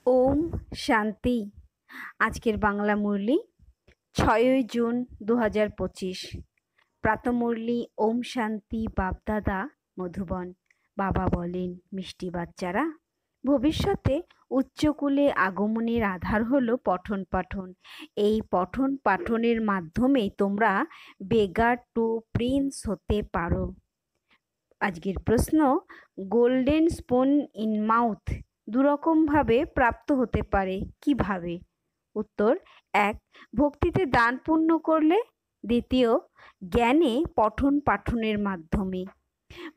ওম শান্তি। আজকের বাংলা মুরলি 6ই জুন 2025। প্রাতঃমুরলি ওম শান্তি বাপদাদা মধুবন। বাবা বলেন, মিষ্টি বাচ্চারা, ভবিষ্যতে উচ্চকুলে আগমনের আধার হলো পঠন পাঠন। এই পঠন পাঠনের মাধ্যমেই তোমরা বেগার টু প্রিন্স হতে পারো। আজকের প্রশ্ন, গোল্ডেন স্পুন ইন মাউথ দুরকমভাবে প্রাপ্ত হতে পারে, কিভাবে? উত্তর: 1. ভক্তিতে দান পুণ্য করলে। 2. জ্ঞানে পঠন পাঠনের মাধ্যমে।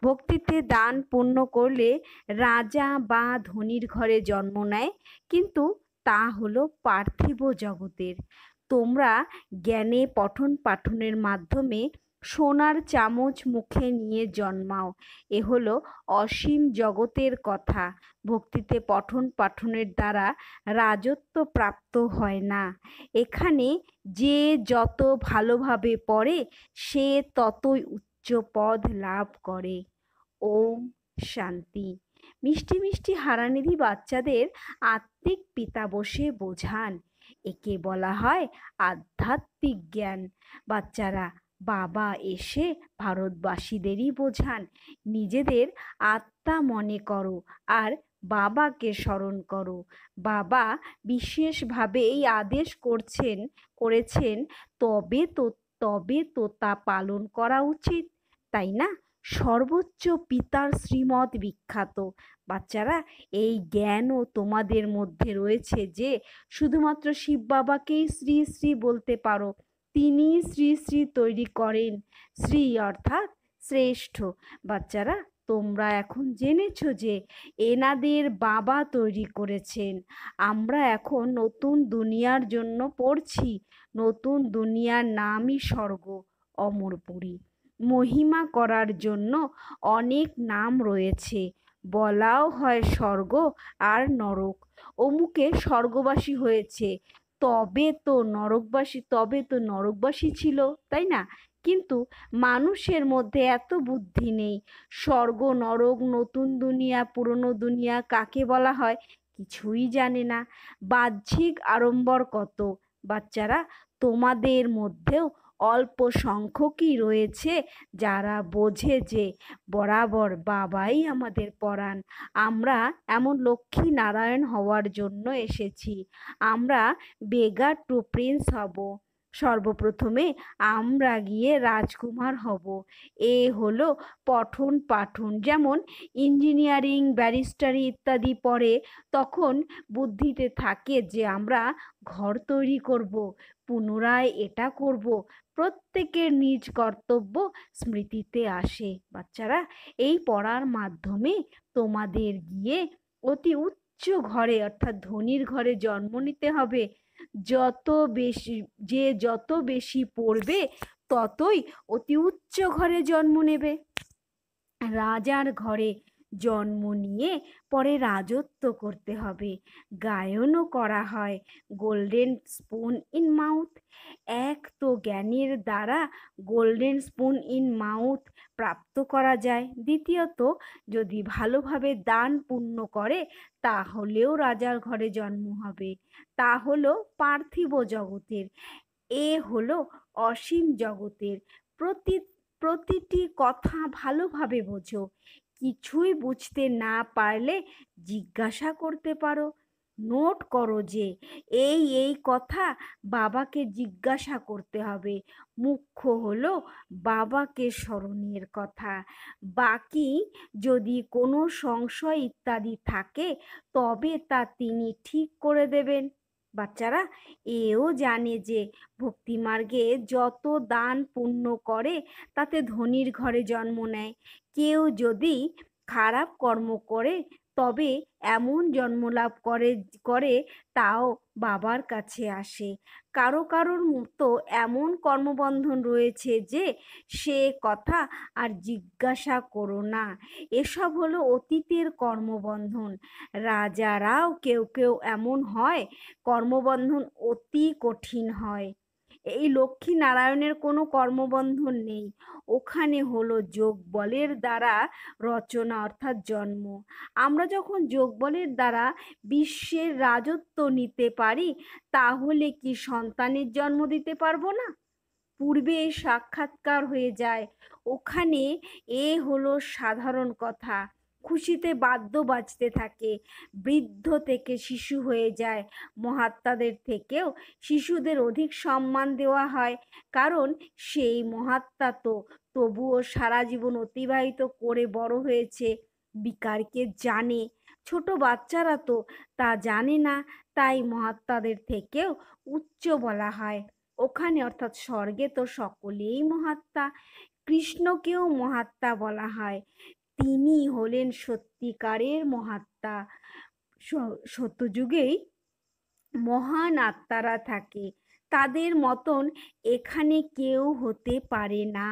ভক্তিতে দান পুণ্য করলে রাজা বা ধনীর ঘরে জন্ম নেয়, কিন্তু তা হলো পার্থিব জগতের। তোমরা জ্ঞানে পঠন পাঠনের মাধ্যমে সোনার চামচ মুখে নিয়ে জন্মাও। এ হলো অসীম জগতের কথা। ভক্তিতে পঠন পাঠনের দ্বারা রাজত্ব প্রাপ্ত হয় না। এখানে যে যত ভালোভাবে পড়ে সে ততই উচ্চ পদ লাভ করে। ওম শান্তি। মিষ্টি মিষ্টি হারানিধি বাচ্চাদের আত্মিক পিতা বসে বোঝান। একে বলা হয় আধ্যাত্মিক জ্ঞান। বাচ্চারা, বাবা এসে ভারতবাসীদেরই বোঝান। নিজেদের আত্মা মনে করো আর বাবাকে স্মরণ করো। বাবা বিশেষভাবে এই আদেশ করেছেন, তবে তো তা পালন করা উচিত, তাই না? সর্বোচ্চ পিতার শ্রীমত বিখ্যাত। বাচ্চারা, এই জ্ঞানও তোমাদের মধ্যে রয়েছে যে শুধুমাত্র শিব বাবাকেই শ্রী শ্রী বলতে পারো। তিনি শ্রী শ্রী তৈরি করেন। শ্রী অর্থাৎ শ্রেষ্ঠ। বাচ্চারা, তোমরা এখন জেনেছ যে এনাদের বাবা তৈরি করেছেন। আমরা এখন নতুন দুনিয়ার জন্য পড়ছি। নতুন দুনিয়ার নামই স্বর্গ, অমরপুরী। মহিমা করার জন্য অনেক নাম রয়েছে। বলাও হয় স্বর্গ আর নরক। অমুকে স্বর্গবাসী হয়েছে, তবে তো নরকবাসী ছিল, তাই না? কিন্তু মানুষের মধ্যে এত বুদ্ধি নেই। স্বর্গ, নরক, নতুন দুনিয়া, পুরনো দুনিয়া কাকে বলা হয় কিছুই জানে না। বাহ্যিক আড়ম্বর কত। বাচ্চারা, তোমাদের মধ্যেও অল্প সংখ্যকই রয়েছে যারা বোঝে যে বরাবর বাবাই আমাদের পরাণ। আমরা এমন লক্ষ্মী নারায়ণ হওয়ার জন্য এসেছি। আমরা বেগার টু প্রিন্স হব। সর্বপ্রথমে আমরা গিয়ে রাজকুমার হব। এ হলো পঠন পাঠন। যেমন ইঞ্জিনিয়ারিং, ব্যারিস্টারি ইত্যাদি পড়ে, তখন বুদ্ধিতে থাকে যে আমরা ঘর তৈরি করব, পুনরায় এটা করব। প্রত্যেকের নিজ কর্তব্য স্মৃতিতে আসে। বাচ্চারা, এই পড়ার মাধ্যমে তোমাদের গিয়ে অতি উচ্চ ঘরে অর্থাৎ ধনীর ঘরে জন্ম নিতে হবে। যত বেশি পড়বে ততই অতি উচ্চ ঘরে জন্ম নেবে। রাজার ঘরে জন্ম নিয়ে পরে রাজত্ব করতে হবে। গায়নও করা হয় গোল্ডেন স্পুন ইন মাউথ। এক তো জ্ঞানের দ্বারা গোল্ডেন স্পুন ইন মাউথ প্রাপ্ত করা যায়। দ্বিতীয়ত, যদি ভালোভাবে দান পুণ্য করে তাহলেও রাজার ঘরে জন্ম হবে। তা হলো পার্থিব জগতের। এ হলো অসীম জগতের। প্রতিটি কথা ভালোভাবে বোঝো। কিছুই বুঝতে না পারলে জিজ্ঞাসা করতে পারো। নোট করো যে এই কথা বাবাকে জিজ্ঞাসা করতে হবে। মুখ্য হলো বাবাকে স্মরণের কথা। বাকি যদি কোনো সংশয় ইত্যাদি থাকে তবে তা তিনি ঠিক করে দেবেন। বাচ্চারা, এও জানে যে ভক্তিমার্গে যত দান পুণ্য করে তাতে ধনীর ঘরে জন্ম নেয়। কেউ যদি খারাপ কর্ম করে তবে এমন জন্মলাভ করে তাও বাবার কাছে আসে। কারোর মতো এমন কর্মবন্ধন রয়েছে যে সে কথা আর জিজ্ঞাসা করো না। এসব হলো অতীতের কর্মবন্ধন। রাজারাও কেউ এমন হয়, কর্মবন্ধন অতি কঠিন হয়। এই লক্ষ্মী নারায়ণের কোনো কর্মবন্ধন নেই। ওখানে হলো যোগ বলের দ্বারা রচনা অর্থাৎ জন্ম। আমরা যখন যোগ বলের দ্বারা বিশ্বের রাজত্ব নিতে পারি, তাহলে কি সন্তানের জন্ম দিতে পারবো না? পূর্বে সাক্ষাৎকার হয়ে যায়, ওখানে এ হলো সাধারণ কথা। খুশিতে বাদ্য বাজতে থাকে, বৃদ্ধ থেকে শিশু হয়ে যায়। মহাত্মাদের থেকেও শিশুদের অধিক সম্মান দেওয়া হয়, কারণ সেই মহাত্মা তো তবুও সারা জীবন অতিবাহিত করে বড় হয়েছে। বিকারকে জানে, ছোট বাচ্চারা তো তা জানে না, তাই মহাত্মাদের থেকেও উচ্চ বলা হয়। ওখানে অর্থাৎ স্বর্গে তো সকলেই মহাত্মা। কৃষ্ণকেও মহাত্মা বলা হয়, তিনি হলেন সত্যিকারের মহাত্মা। সত্যযুগেই মহান আত্মারা থাকে, তাদের মতন এখানে কেউ হতে পারে না।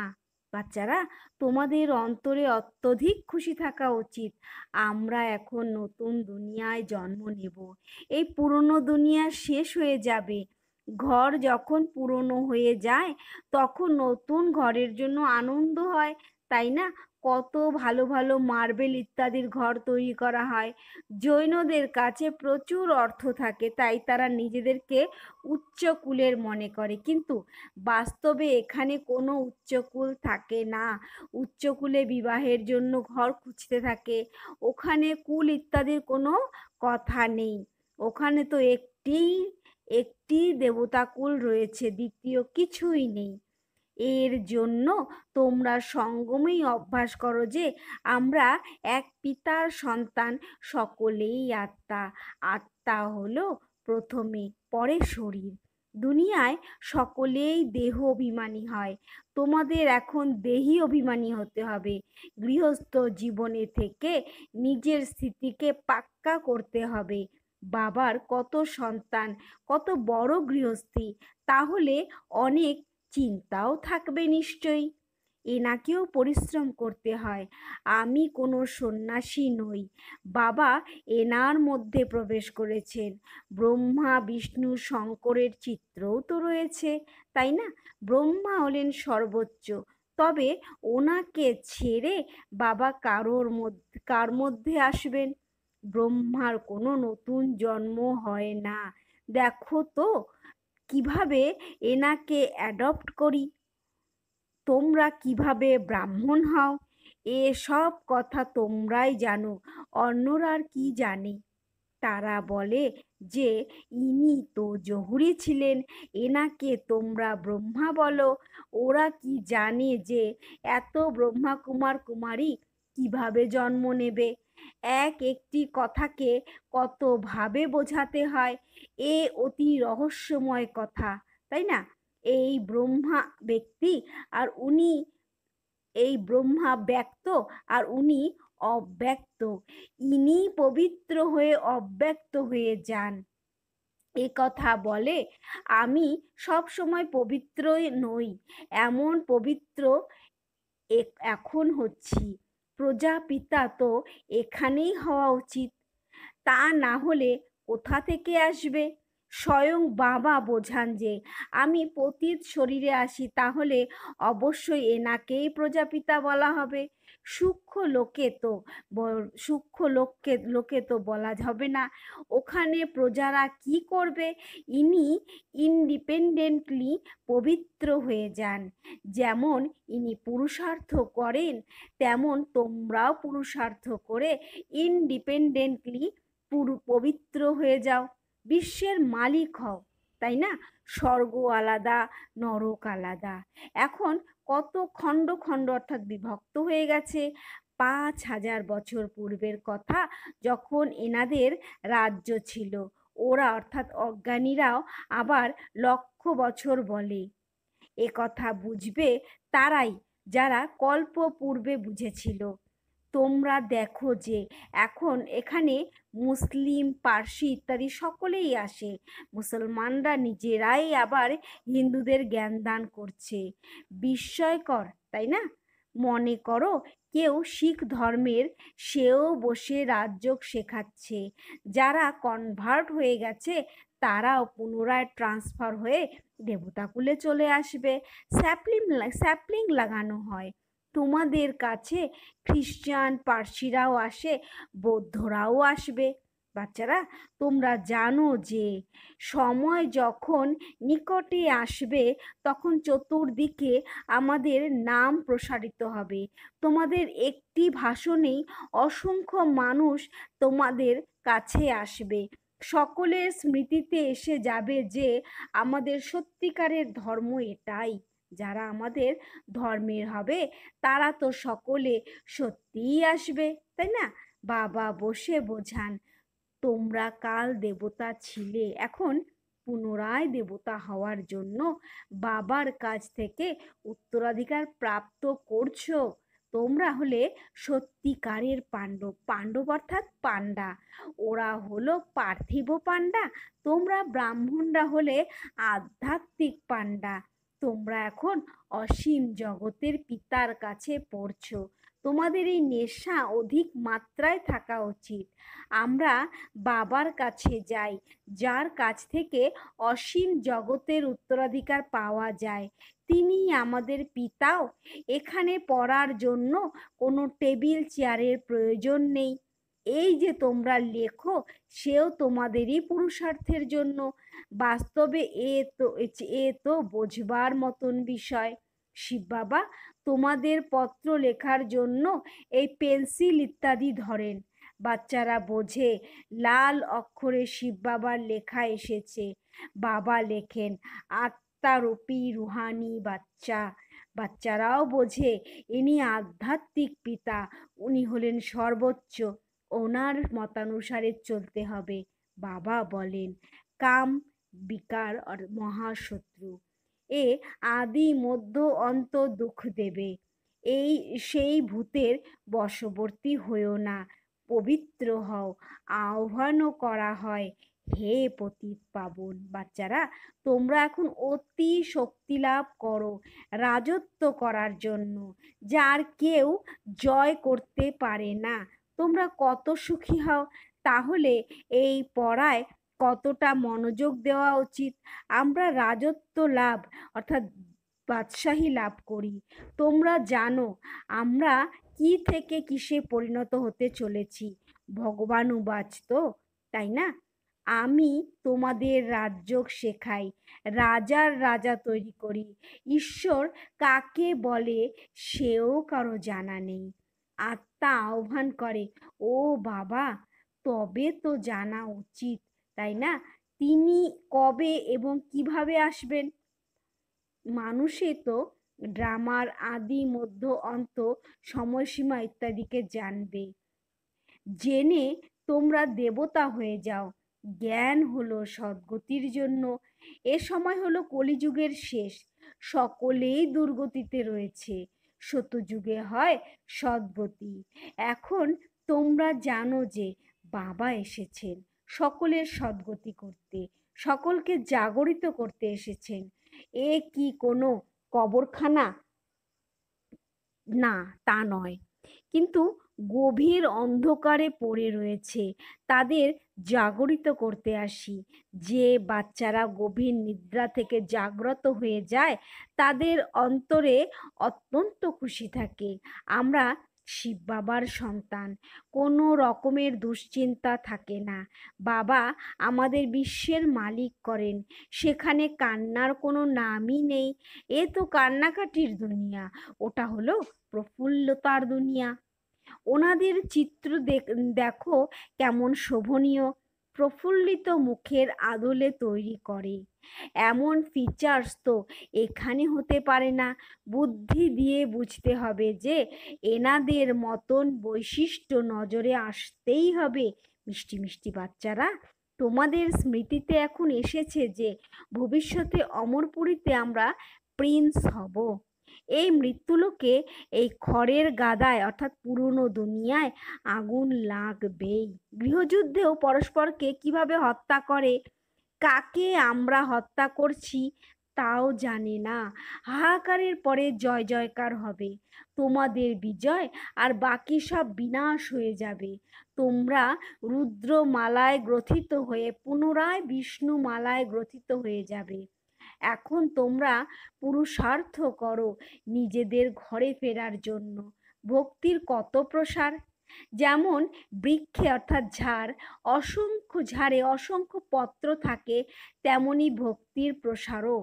বাচ্চারা, তোমাদের অন্তরে অত্যধিক খুশি থাকা উচিত। আমরা এখন নতুন দুনিয়ায় জন্ম নেব। এই পুরনো দুনিয়া শেষ হয়ে যাবে। ঘর যখন পুরনো হয়ে যায়, তখন নতুন ঘরের জন্য আনন্দ হয়, তাই না? কত ভালো ভালো মার্বেল ইত্যাদির ঘর তৈরি করা হয়। জৈনদের কাছে প্রচুর অর্থ থাকে, তাই তারা নিজেদেরকে উচ্চকুলের মনে করে, কিন্তু বাস্তবে এখানে কোনো উচ্চকুল থাকে না। উচ্চকুলে বিবাহের জন্য ঘর খুঁজতে থাকে, ওখানে কুল ইত্যাদির কোনো কথা নেই। ওখানে তো একটি একটি দেবতাকুল রয়েছে, দ্বিতীয় কিছুই নেই। এর জন্য তোমরা সঙ্গমেই অভ্যাস করো যে আমরা এক পিতার সন্তান, সকলেই আত্মা। আত্মা হলো প্রথমে, পরে শরীর। দুনিয়ায় সকলেই দেহ অভিমানী হয়, তোমাদের এখন দেহি অভিমানী হতে হবে। গৃহস্থ জীবনে থেকে নিজের স্থিতিকে পাক্কা করতে হবে। বাবার কত সন্তান, কত বড় গৃহস্থী, তাহলে অনেক চিন্তাও থাকবে নিশ্চয়ই। এনাকেও পরিশ্রম করতে হয়। আমি কোনো সন্ন্যাসী নই, বাবা এনার মধ্যে প্রবেশ করেছেন। ব্রহ্মা বিষ্ণু শঙ্করের চিত্রও তো রয়েছে, তাই না? ব্রহ্মা হলেন সর্বোচ্চ, তবে ওনাকে ছেড়ে বাবা কার মধ্যে আসবেন? ব্রহ্মার কোনো নতুন জন্ম হয় না। দেখো তো কিভাবে এনাকে অ্যাডপ্ট করি। তোমরা কিভাবে ব্রাহ্মণ হও, এসব কথা তোমরাই জানো, অন্যরা আর কি জানে? তারা বলে যে ইনি তো জহুরি ছিলেন, এনাকে তোমরা ব্রহ্মা বলো। ওরা কি জানে যে এত ব্রহ্মা কুমার কুমারী কিভাবে জন্ম নেবে? একটি কথাকে কতভাবে বোঝাতে হয়, এ অতি রহস্যময় কথা, তাই না? এই ব্রহ্মা ব্যক্তি আর উনি, এই ব্রহ্মা ব্যক্ত আর উনি অব্যক্ত। ইনি পবিত্র হয়ে অব্যক্ত হয়ে যান। এ কথা বলে আমি সব সময় পবিত্রই নই, এমন পবিত্র এখন হচ্ছি। প্রজাপিতা তো এখানেই হওয়া উচিত, তা না হলে কোথা থেকে আসবে? স্বয়ং বাবা বোঝান যে আমি পতিত শরীরে আসি, তাহলে অবশ্যই এনাকেই প্রজাপিতা বলা হবে। সূক্ষ্ম লোকে তো বলা হবে না। ওখানে প্রজারা কি করবে? ইনি ইন্ডিপেন্ডেন্টলি পবিত্র হয়ে যান। যেমন ইনি পুরুষার্থ করেন, তেমন তোমরাও পুরুষার্থ করে ইন্ডিপেন্ডেন্টলি পবিত্র হয়ে যাও। বিশ্বের মালিক হও, তাই না? স্বর্গ আলাদা, নরক আলাদা। এখন কত খণ্ড খণ্ড অর্থাৎ বিভক্ত হয়ে গেছে। 5,000 বছর পূর্বের কথা, যখন এনাদের রাজ্য ছিল। ওরা অর্থাৎ অজ্ঞানীরাও আবার লক্ষ বছর বলে। এ কথা বুঝবে তারাই যারা কল্প পূর্বে বুঝেছিল। তোমরা দেখো যে এখন এখানে মুসলিম, পার্সি ইত্যাদি সকলেই আসে। মুসলমানরা নিজেরাই আবার হিন্দুদের জ্ঞান দান করছে। বিস্ময়কর, তাই না? মনে করো কেউ শিখ ধর্মের, সেও বসে রাজযোগ শেখাচ্ছে। যারা কনভার্ট হয়ে গেছে তারাও পুনরায় ট্রান্সফার হয়ে দেবতাকুলে চলে আসবে। স্যাপলিং লাগানো হয়। তোমাদের কাছে খ্রিস্টান পার্সিরাও আসে, বৌদ্ধরাও আসবে। বাচ্চারা, তোমরা জানো যে সময় যখন নিকটে আসবে তখন চতুর্দিকে আমাদের নাম প্রসারিত হবে। তোমাদের একটি ভাষণেই অসংখ্য মানুষ তোমাদের কাছে আসবে। সকলের স্মৃতিতে এসে যাবে যে আমাদের সত্যিকারের ধর্ম এটাই। যারা আমাদের ধর্মের হবে তারা তো সকলে সত্যিই আসবে, তাই না? বাবা বসে বোঝান, তোমরা কাল দেবতা ছিলে, এখন পুনরায় দেবতা হওয়ার জন্য বাবার কাছ থেকে উত্তরাধিকার প্রাপ্ত করছো। তোমরা হলে সত্যিকারের পাণ্ডব। পাণ্ডব অর্থাৎ পান্ডা। ওরা হলো পার্থিব পান্ডা, তোমরা ব্রাহ্মণরা হলে আধ্যাত্মিক পান্ডা। তোমরা এখন অসীম জগতের পিতার কাছে পড়ছো। তোমাদের এই নেশা অধিক মাত্রায় থাকা উচিত। আমরা বাবার কাছে যাই, যার কাছ থেকে অসীম জগতের উত্তরাধিকার পাওয়া যায়। তিনি আমাদের পিতাও। এখানে পড়ার জন্য কোনো টেবিল চেয়ারের প্রয়োজন নেই। এই যে তোমরা লেখো, সেও তোমাদেরই পুরুষার্থের জন্য। বাস্তবে এ তো বোঝবার মতন বিষয়। শিব বাবা তোমাদের পত্র লেখার জন্য এই পেন্সিল ইত্যাদি ধরেন। বাচ্চারা বোঝে লাল অক্ষরে শিব বাবার লেখা এসেছে। বাবা লেখেন আত্মারূপী রুহানি বাচ্চা। বাচ্চারাও বোঝে ইনি আধ্যাত্মিক পিতা, উনি হলেন সর্বোচ্চ, ওনার মতানুসারে চলতে হবে। বাবা বলেন কাম বিকার আর মহাশত্রু, এ আদি মধ্য অন্ত দুঃখ দেবে। এই সেই ভূতের বশবর্তী হয়েও না, পবিত্র হও। আহ্বানও করা হয়, হে পতিত পাবন। বাচ্চারা, তোমরা এখন অতি শক্তি লাভ করো রাজত্ব করার জন্য, যার কেউ জয় করতে পারে না। তোমরা কত সুখী হও। তাহলে এই পড়ায় কতটা মনোযোগ দেওয়া উচিত। আমরা রাজত্ব লাভ অর্থাৎ বাদশাহী লাভ করি। তোমরা জানো আমরা কি থেকে কিসে পরিণত হতে চলেছি। ভগবানুবাচ তো, তাই না? আমি তোমাদের রাজযোগ শেখাই, রাজার রাজা তৈরি করি। ঈশ্বর কাকে বলে সেও কারো জানা নেই। আত্মা আহ্বান করে, ও বাবা, তবে তো জানা উচিত, তাই না? তিনি কবে এবং কিভাবে আসবেন? মানুষে তো ড্রামার আদি মধ্য অন্ত সময়সীমা ইত্যাদিকে জানবে। জেনে তোমরা দেবতা হয়ে যাও। জ্ঞান হলো সদ্গতির জন্য। এ সময় হলো কলিযুগের শেষ। সকলেই দুর্গতিতে রয়েছে। সত্যযুগে হয় সদ্গতি। এখন তোমরা জানো যে বাবা এসেছেন সকলের সদ্গতি করতে, সকলকে জাগরিত করতে এসেছেন। এ কি কোনো কবরখানা? না, তা নয়, কিন্তু গভীর অন্ধকারে পড়ে রয়েছে, তাদের জাগরিত করতে আসি। যে বাচ্চারা গভীর নিদ্রা থেকে জাগ্রত হয়ে যায় তাদের অন্তরে অত্যন্ত খুশি থাকে। আমরা শিব বাবার সন্তান, কোনো রকমের দুশ্চিন্তা থাকে না। বাবা আমাদের বিশ্বের মালিক করেন, সেখানে কান্নার কোনো নামই নেই। এ তো কান্নাকাটির দুনিয়া, ওটা হলো প্রফুল্লতার দুনিয়া। ওনাদের চিত্র দেখো কেমন শোভনীয়, প্রফুল্লিত মুখের আদলে তৈরি করে। এমন ফিচার্স তো এখানে হতে পারে না। বুদ্ধি দিয়ে বুঝতে হবে যে এনাদের মতন বৈশিষ্ট্য নজরে আসতেই হবে। মিষ্টি মিষ্টি বাচ্চারা, তোমাদের স্মৃতিতে এখন এসেছে যে ভবিষ্যতে অমরপুরীতে আমরা প্রিন্স হব। এই মৃত্যুলোকে, এই খড়ের গাদায় অর্থাৎ পুরনো দুনিয়ায় আগুন লাগবেই। গৃহযুদ্ধেও পরস্পরকে কিভাবে হত্যা করে, কাকে আমরা হত্যা করছি তাও জানে না। হাহাকারের পরে জয় জয়কার হবে, তোমাদের বিজয়, আর বাকি সব বিনাশ হয়ে যাবে। তোমরা রুদ্র মালায় গ্রথিত হয়ে পুনরায় বিষ্ণু মালায় গ্রথিত হয়ে যাবে। এখন তোমরা পুরুষার্থ করো নিজেদের ঘরে ফেরার জন্য। ভক্তির কত প্রসার! যেমন বৃক্ষে অর্থাৎ ঝাড়ে অসংখ্য পত্র থাকে, তেমনি ভক্তির প্রসারও।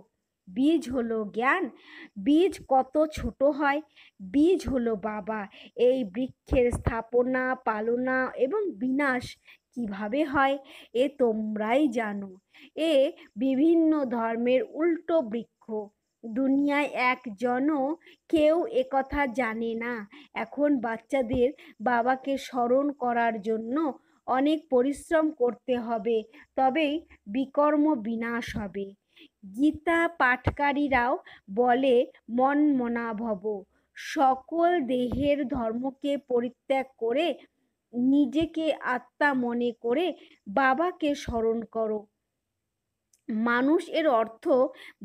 বীজ হলো জ্ঞান। বীজ কত ছোট হয়! বীজ হলো বাবা। এই বৃক্ষের স্থাপনা, পালনা এবং বিনাশ কিভাবে হয় এ তোমরাই জানো। এ বিভিন্ন ধর্মের উল্টো বৃক্ষ। দুনিয়ায় একজনও কেউ একথা জানে না। এখন বাচ্চাদের বাবাকে স্মরণ করার জন্য অনেক পরিশ্রম করতে হবে, তবেই বিকর্ম বিনাশ হবে। গীতা পাঠকারীরাও বলে মন মনা ভব, সকল দেহের ধর্মকে পরিত্যাগ করে নিজেকে আত্মা মনে করে বাবাকে স্মরণ করো। মানুষ এর অর্থ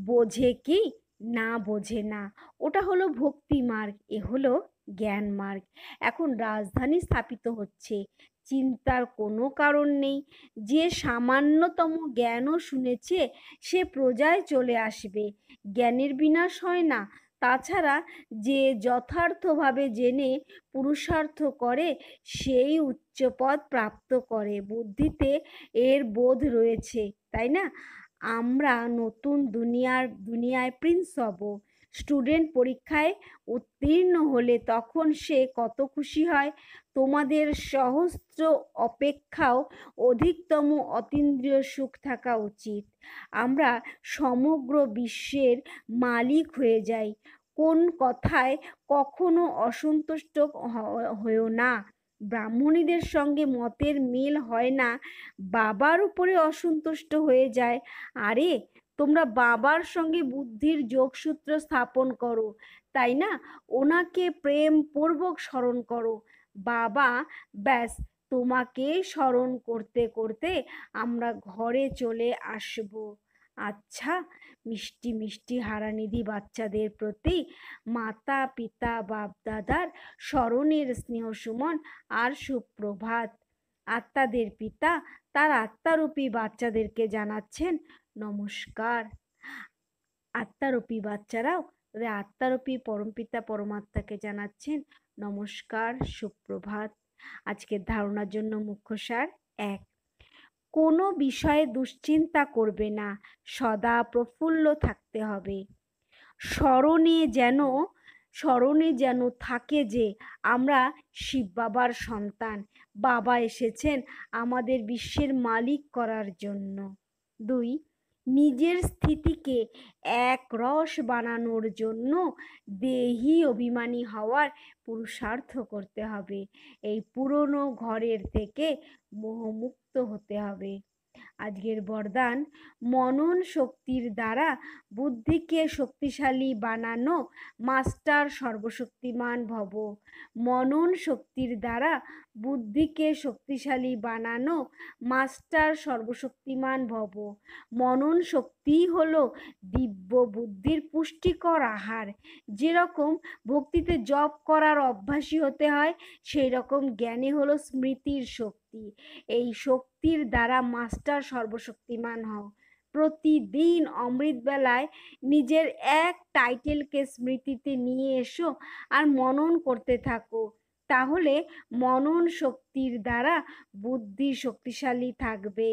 বোঝে কি না বোঝে না, ওটা হলো ভক্তি মার্গ, এ হলো জ্ঞান মার্গ। এখন রাজধানী স্থাপিত হচ্ছে, চিন্তার কোনো কারণ নেই। যে সামান্যতম জ্ঞানও শুনেছে সে প্রজায় চলে আসবে, জ্ঞানের বিনাশ হয় না। তাছাড়া যে যথার্থভাবে জেনে পুরুষার্থ করে সেই উচ্চপদ প্রাপ্ত করে। বুদ্ধিতে এর বোধ রয়েছে, তাই না? আমরা নতুন দুনিয়ায় প্রিন্স হব। স্টুডেন্ট পরীক্ষায় উত্তীর্ণ হলে তখন সে কত খুশি হয়! তোমাদের সহস্র অপেক্ষাও অধিকতম অতীন্দ্রিয় সুখ থাকা উচিত। আমরা সমগ্র বিশ্বের মালিক হয়ে যাই। কোন কথায় কখনো অসন্তুষ্ট হয়েও না। ব্রাহ্মণীদের সঙ্গে মতের মিল হয় না, বাবার উপরে অসন্তুষ্ট হয়ে যায়। আরে, তোমরা বাবার সঙ্গে বুদ্ধির যোগসূত্র স্থাপন করো, তাই না? ওনাকে প্রেমপূর্বক স্মরণ করো। বাবা, ব্যাস তোমাকে স্মরণ করতে করতে আমরা ঘরে চলে আসব। আচ্ছা, মিষ্টি মিষ্টি হারানিধি বাচ্চাদের প্রতি মাতা পিতা বাপ দাদার স্মরণের স্নেহ সুমন আর সুপ্রভাত। আত্মাদের পিতা তার আত্মারূপী বাচ্চাদেরকে জানাচ্ছেন নমস্কার। আত্মারূপী বাচ্চারাও তাদের আত্মারূপী পরমপিতা পরমাত্মাকে জানাচ্ছেন নমস্কার, সুপ্রভাত। আজকের ধারণার জন্য মুখ্য সার: 1, কোনো বিষয়ে দুশ্চিন্তা করবে না, সদা প্রফুল্ল থাকতে হবে। স্মরণে যেন থাকে যে আমরা শিব বাবার সন্তান, বাবা এসেছেন আমাদের বিশ্বের মালিক করার জন্য। 2, নিজের স্থিতিকে একরস বানানোর জন্য দেহি অভিমানী হওয়ার পুরুষার্থ করতে হবে। এই পুরনো ঘরের থেকে মোহমুক্ত হতে হবে। আজকের বরদান: মনন শক্তির দ্বারা বুদ্ধিকে শক্তিশালী বানানো, মাস্টার সর্বশক্তিমান ভব। মনন শক্তির দ্বারা বুদ্ধিকে শক্তিশালী বানানো, মাস্টার সর্বশক্তিমান ভব। মনন শক্তিই হলো দিব্য বুদ্ধির পুষ্টিকর আহার। যেরকম ভক্তিতে জপ করার অভ্যাসী হতে হয়, সেই রকম জ্ঞানে হলো স্মৃতির শক্তি। এই শক্তির দ্বারা মাস্টার সর্বশক্তিমান হও। প্রতিদিন অমৃতবেলায় নিজের এক টাইটেলকে স্মৃতিতে নিয়ে এসো আর মনন করতে থাকো। তাহলে মনন শক্তির দ্বারা বুদ্ধি শক্তিশালী থাকবে।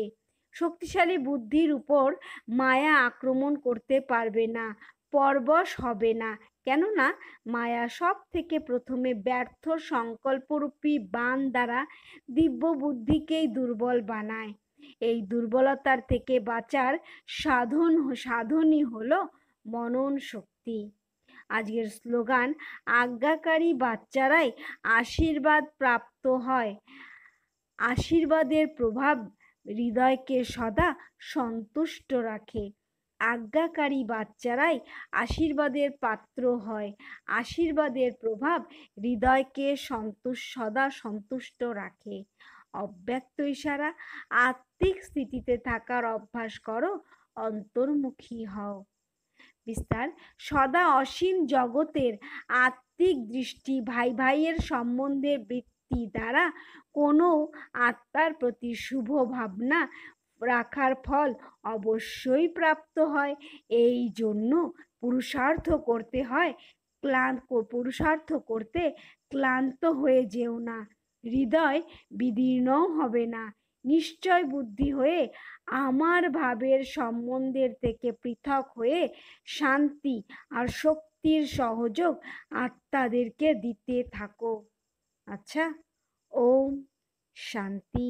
শক্তিশালী বুদ্ধির উপর মায়া আক্রমণ করতে পারবে না, পরবশ হবে না। কেননা মায়া সব থেকে প্রথমে ব্যর্থ সংকল্পরূপী বাণ দ্বারা দিব্য বুদ্ধিকেই দুর্বল বানায়। এই দুর্বলতার থেকে বাঁচার সাধনই হলো মনন শক্তি। আজকের স্লোগান: আজ্ঞাকারী বাচ্চারাই আশীর্বাদ প্রাপ্ত হয়। আশীর্বাদের প্রভাব হৃদয়কে সদা সন্তুষ্ট রাখে। আজ্ঞাকারী বাচ্চারাই আশীর্বাদের পাত্র হয়। আশীর্বাদের প্রভাব হৃদয়কে সদা সন্তুষ্ট রাখে। অব্যক্ত ইশারা: আত্মিক স্থিতিতে থাকার অভ্যাস করো, অন্তর্মুখী হও। বিস্তার। সদা অসীম জগতের আত্মিক দৃষ্টি ভাই ভাইয়ের সম্বন্ধের বৃত্তি দ্বারা কোনো আত্মার প্রতি শুভ ভাবনা রাখার ফল অবশ্যই প্রাপ্ত হয়। এই জন্য পুরুষার্থ করতে হয়, পুরুষার্থ করতে ক্লান্ত হয়ে যেও না, হৃদয় বিদীর্ণও হবে না। নিশ্চয় বুদ্ধি হয়ে আমার ভাবের সম্বন্ধের থেকে পৃথক হয়ে শান্তি আর শক্তির সহযোগ আত্মাদেরকে দিতে থাকো। আচ্ছা, ওম শান্তি।